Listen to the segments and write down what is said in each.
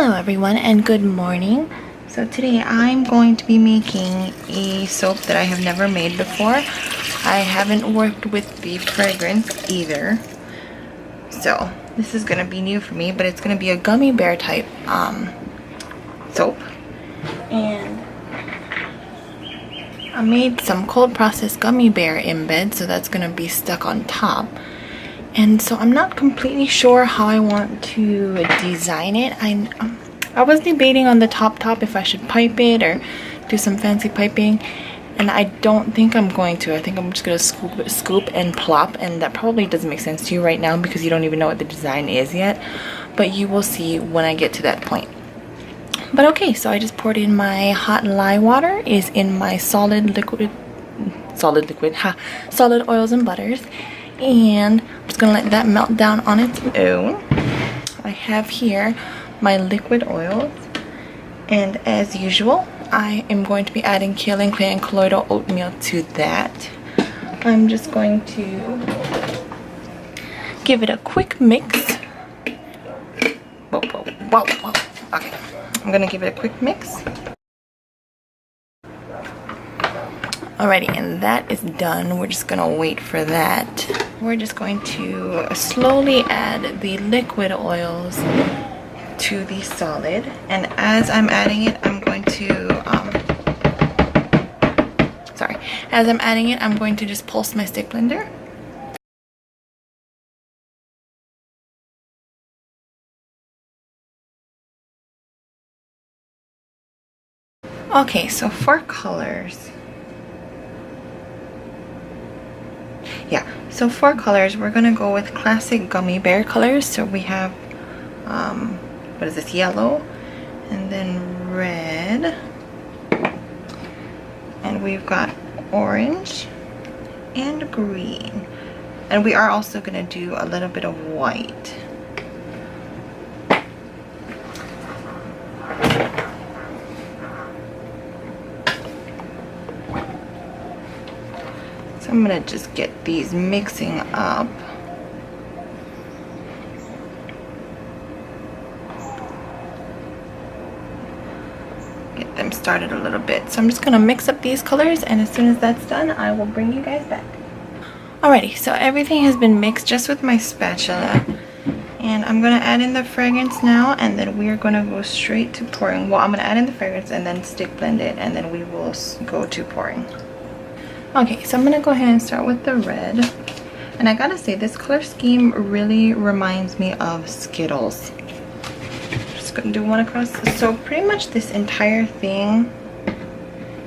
Hello everyone and good morning. So today I'm going to be making a soap that I have never made before. I haven't worked with the fragrance either. So this is going to be new for me, but it's going to be a gummy bear type soap. And I made some cold processed gummy bear embeds, so that's going to be stuck on top. And so I'm not completely sure how I want to design it. I was debating on the top if I should pipe it or do some fancy piping, and I don't think I'm going to. I think I'm just going to scoop and plop, and that probably doesn't make sense to you right now because you don't even know what the design is yet, but you will see when I get to that point. But okay, so I just poured in my hot lye water, is in my solid oils and butters, and I'm just gonna let that melt down on its own. I have here my liquid oils, and as usual I am going to be adding kaolin clay and colloidal oatmeal to that. I'm just going to give it a quick mix. Whoa. Okay, I'm gonna give it a quick mix. Alrighty, and that is done. We're just gonna wait for that. We're just going to slowly add the liquid oils to the solid, and as I'm adding it, I'm going to I'm going to just pulse my stick blender. Okay, so for colors, we're gonna go with classic gummy bear colors. So we have what is this, yellow, and then red, and we've got orange and green, and we are also gonna do a little bit of white. So I'm gonna just get these mixing up. Get them started a little bit. So I'm just gonna mix up these colors, and as soon as that's done, I will bring you guys back. Alrighty, so everything has been mixed just with my spatula, and I'm gonna add in the fragrance now, and then we are gonna go straight to pouring. Well, I'm gonna add in the fragrance and then stick blend it, and then we will go to pouring. Okay, so I'm gonna go ahead and start with the red, and I gotta say, this color scheme really reminds me of Skittles. Just gonna do one across. So pretty much this entire thing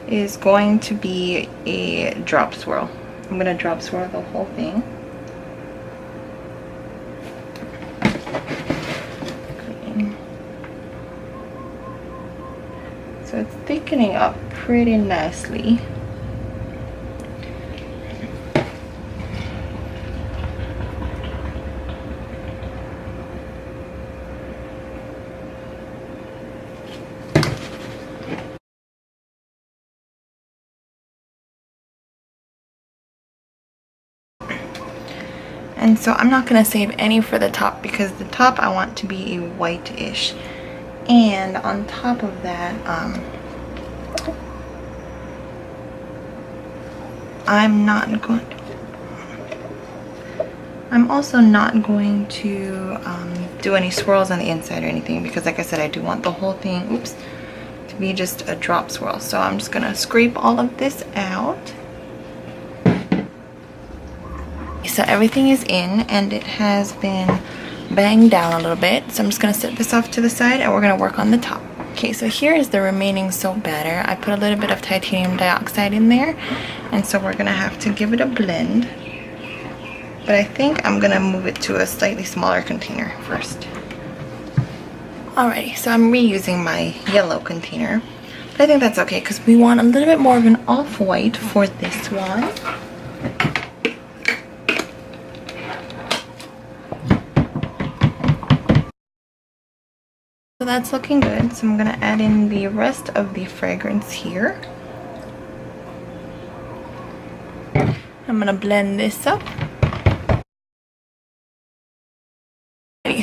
is going to be a drop swirl. I'm gonna drop swirl the whole thing. Green. So it's thickening up pretty nicely. And so I'm not going to save any for the top, because the top I want to be a white-ish. And on top of that, I'm also not going to do any swirls on the inside or anything, because like I said, I do want the whole thing, to be just a drop swirl. So I'm just going to scrape all of this out. So everything is in, and it has been banged down a little bit. So I'm just going to set this off to the side, and we're going to work on the top. Okay, so here is the remaining soap batter. I put a little bit of titanium dioxide in there, and so we're going to have to give it a blend. But I think I'm going to move it to a slightly smaller container first. Alrighty, so I'm reusing my yellow container. But I think that's okay, because we want a little bit more of an off-white for this one. So that's looking good. So I'm going to add in the rest of the fragrance here. I'm going to blend this up.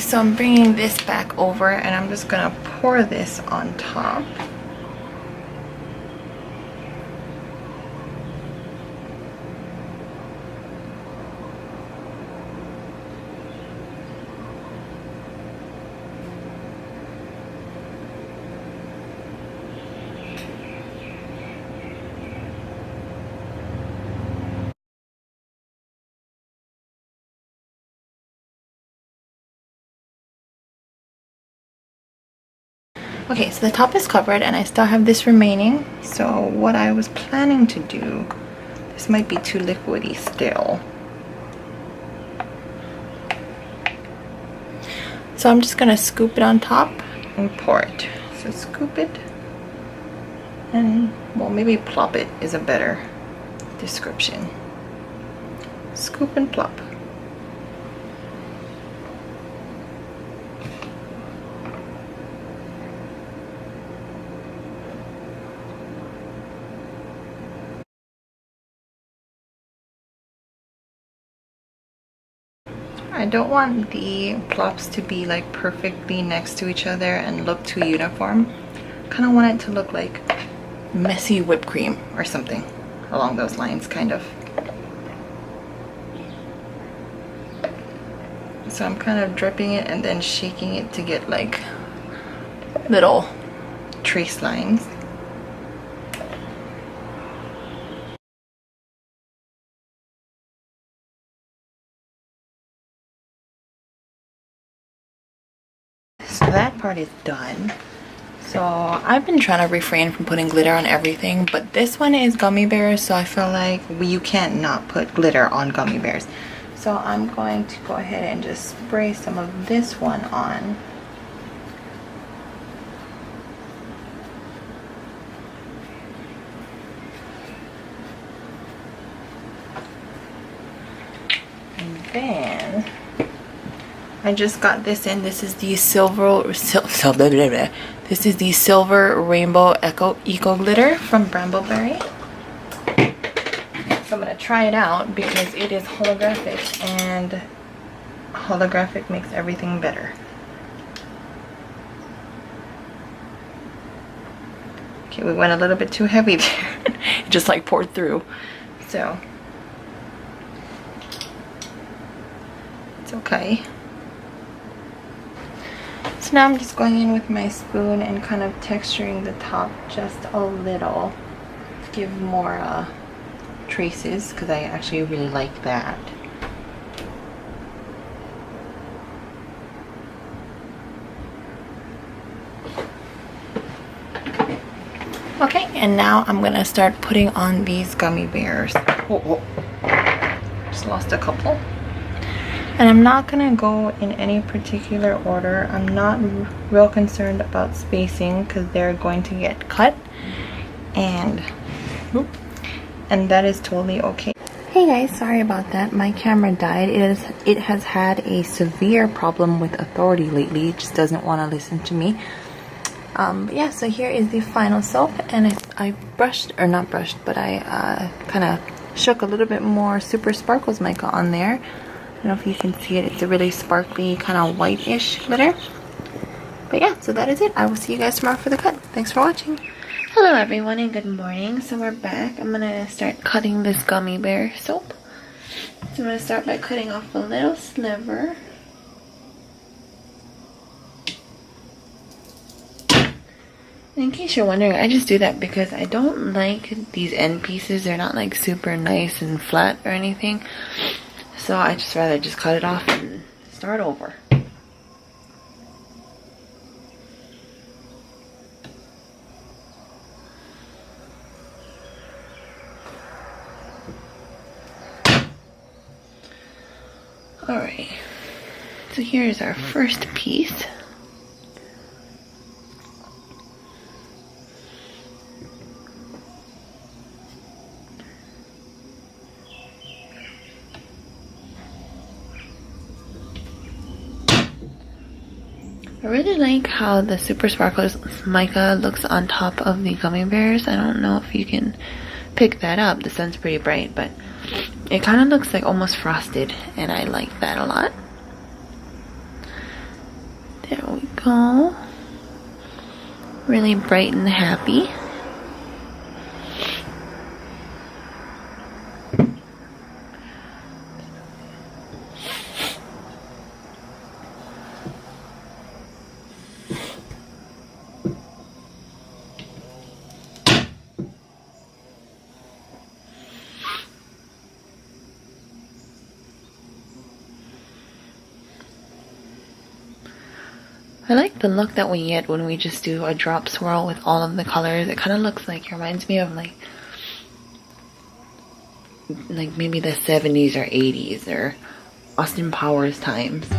so I'm bringing this back over and I'm just gonna pour this on top. Okay, so the top is covered and I still have this remaining. So what I was planning to do, this might be too liquidy still. So I'm just gonna scoop it on top and pour it. So scoop it and, well, maybe plop it is a better description. Scoop and plop. I don't want the plops to be like perfectly next to each other and look too uniform. Kind of want it to look like messy whipped cream or something along those lines, kind of. So I'm kind of dripping it and then shaking it to get like little trace lines. So that part is done. So I've been trying to refrain from putting glitter on everything, but this one is gummy bears, so I feel like you can't not put glitter on gummy bears. So I'm going to go ahead and just spray some of this one on. And then I just got this in. This is the this is the silver rainbow Ecoglitter from Brambleberry. So I'm gonna try it out because it is holographic, and holographic makes everything better. Okay, we went a little bit too heavy there. It just like poured through. So it's okay. So now I'm just going in with my spoon and kind of texturing the top just a little to give more traces, because I actually really like that. Okay, and now I'm gonna start putting on these gummy bears. Just lost a couple. And I'm not gonna go in any particular order. I'm not real concerned about spacing because they're going to get cut, and that is totally okay. Hey guys, sorry about that. My camera died. It has had a severe problem with authority lately. It just doesn't want to listen to me. But yeah, so here is the final soap, and I brushed, or not brushed, but I kind of shook a little bit more Super Sparkles mica on there. I don't know if you can see it. It's a really sparkly, kind of white-ish glitter. But yeah, so that is it. I will see you guys tomorrow for the cut. Thanks for watching. Hello everyone and good morning. So we're back. I'm going to start cutting this gummy bear soap. So I'm going to start by cutting off a little sliver. In case you're wondering, I just do that because I don't like these end pieces. They're not like super nice and flat or anything. So I just rather just cut it off and start over. Alright, so here's our first piece. I really like how the Super Sparkles mica looks on top of the gummy bears. I don't know if you can pick that up. The sun's pretty bright, but it kind of looks like almost frosted, and I like that a lot. There we go. Really bright and happy. I like the look that we get when we just do a drop swirl with all of the colors. It kind of looks like, it reminds me of like maybe the 70s or 80s or Austin Powers times.